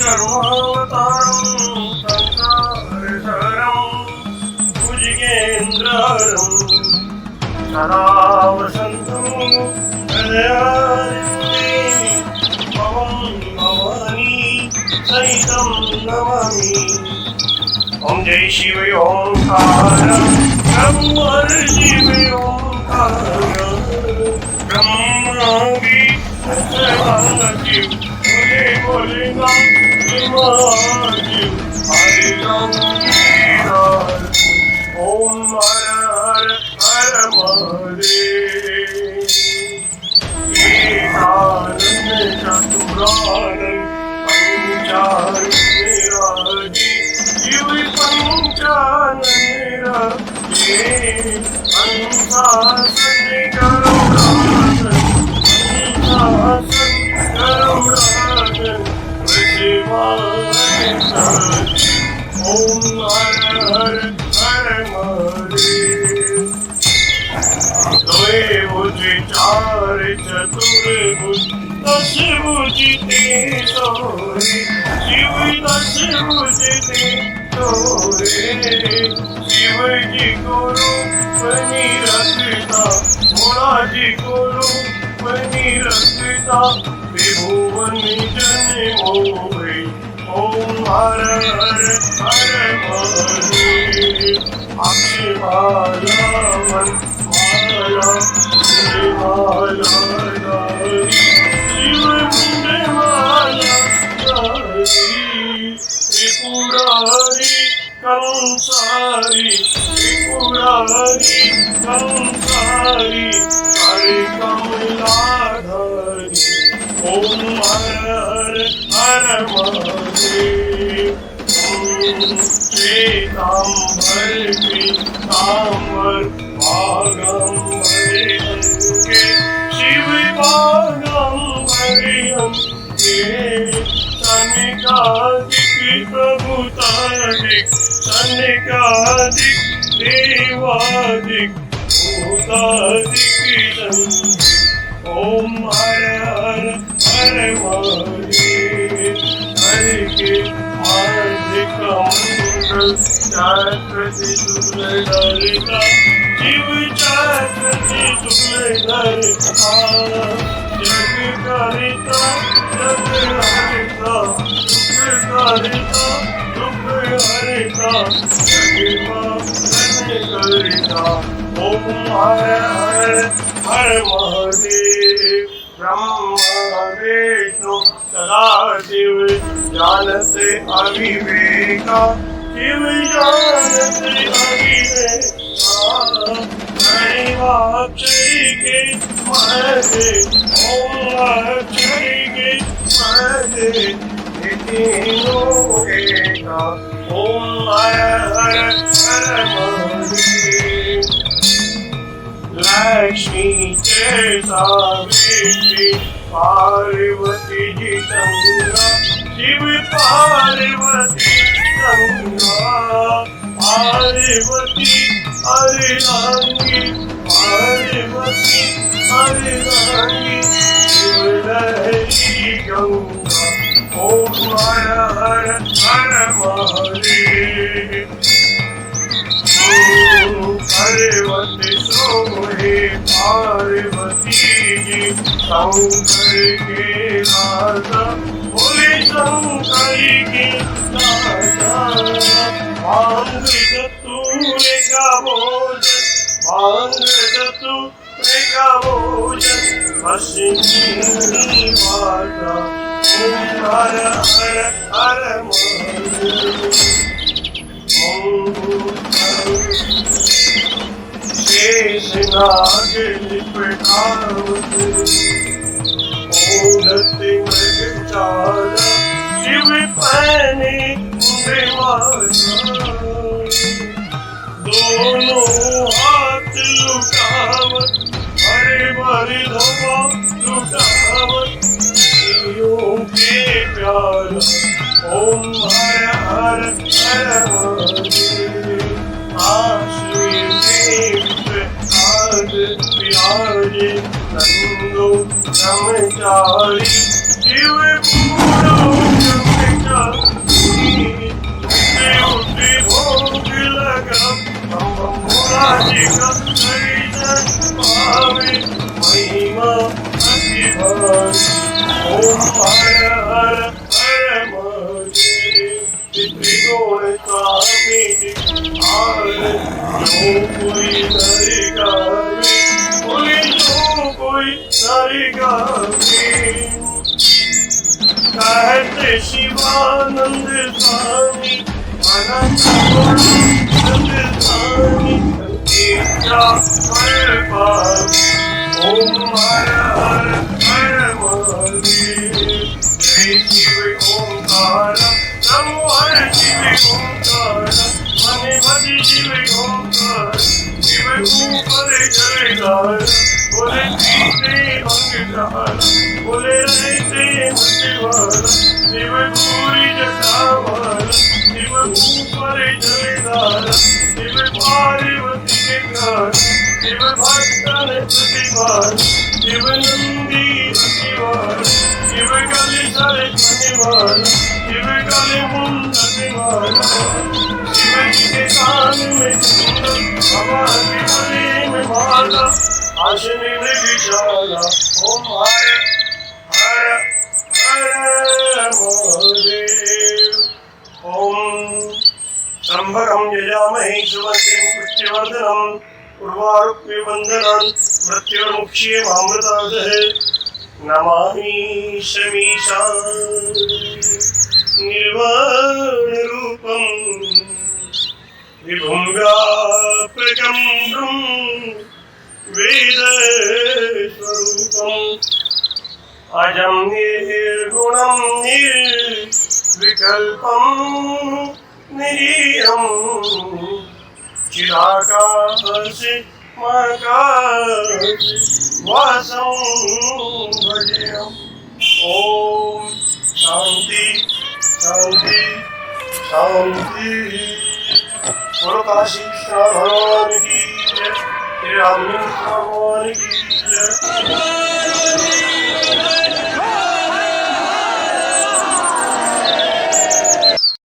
धर्मावतारं संसारधरं भुजगेन्द्रहरं सदा वसन्तं हृदयारण्ये भवं भवानी सहितं नमामि। ओम जय शिव ओंकार ब्रह्म शिव ओंकार ब्रह्मा भी सदाशिव बोले बोले महादेव हरे राम ओम हर हर हर महादेव। एकानंद चतुरानंद पंचानंद शिव पंचानंद अंशासन गरुड़ासन अंशासन गरुड़ासन ओम हर हर हर महादेव। द्वय भुज चार चतुर्भुज दश भुज ते सोरे शिव दश भुज ते सोरे शिव जी को रूप निरखता भोला जी को रूप निरखता त्रिभुवन जन मोहे ओम हर हर हर महादेव। अक्षमाला मन माला माला शिव मुंडे माला त्रिपुरारी कंसारी त्रिपुरारी कंसारी हरे कमलाधारी ओम हर हर हर महादेव। श्वेतांबर पीतांबर भागंबर अंके शिव भागंबर अंके सनिकादिक प्रभुतादिक सनिकादिक देवादिक भूतादिक संके ओम हर हर हर महादेव। हरि के मार्ग मंगल चक्रति शुक्ल धरिता शिव चक्रति शुक्ल धरिता जग करिता जग हरिता सुख करिता दुख हरिता जग पालन करिता ओम हर हर हर महादेव। ब्रह्मा विष्णु सदाशिव जानते अविवेका शिव जानते अविवेका अक्षय के महे ओम अक्षय के महे तीनों एका ओम हर हर हर महादेव। लक्ष्मी के सावित्री पार्वती जी गंगा शिव पार्वती गंगा पार्वती हरिरांगी पार्वती हरिरांगी शिव लहरी गंगा ओम हर हर हर महादेव। पार्वती सोहे पार्वती जी शंकर के राजा बोले शंकर के राजा मांग दत्तूरे का भोजन मांग दत्तूरे का भोजन हसीनी माता ओम हर हर हर महादेव। शेषनाग लिपटावत ओढ़ते मृगचारा शिव पहने माला दोनों हाथ लुटावत हरे भरे धमा लुटावत शिवों के प्यारा ओम हर हर हर महादेव। विराजे नंदो ब्रह्मचारी शिव पूरो ब्रह्मचारी त्रिगुण स्वामी निहार जो कोई नर गावे बोले जो कोई नर गावे कहते शिवानंद स्वामी अनंत गुणानंद स्वामी तेरा हर पाप ओम हर हर हर महादेव जय शिव ओंकार नमो हर शिव ओंकार मने भज शिव ओंकार शिव ऊपर जयकार बोले पीते अंगदार बोले रहते मतिवार शिव पूरी जटावार शिव ऊपर जयकार शिव पार्वती के घर शिव भक्तन प्रतिवार शिव नंदी प्रतिवार शिव गले सरे प्रतिवार शिव गले मुंडतिवार शिव जी के कान में कुंडल भगवान के गले में माला आशने में विशाला ओम हर हर हर महादेव ओम त्र्यंबकं यजामहे सुगन्धिं पुष्टिवर्धनम् उर्वारुक्मिबन्धनान् मृत्युर्मुक्षीयमामृतादः नमामि शमीशान् निर्वाणरूपं विभुं व्यापकं वेदस्वरूपम् अजं निर्गुणं निर्विकल्पं निरीयं चिदाकाशे वासं भजेयम् ॐ शान्ति शान्ति शान्ति बोलो काशी भगवान की जय श्री राम भगवान की जय।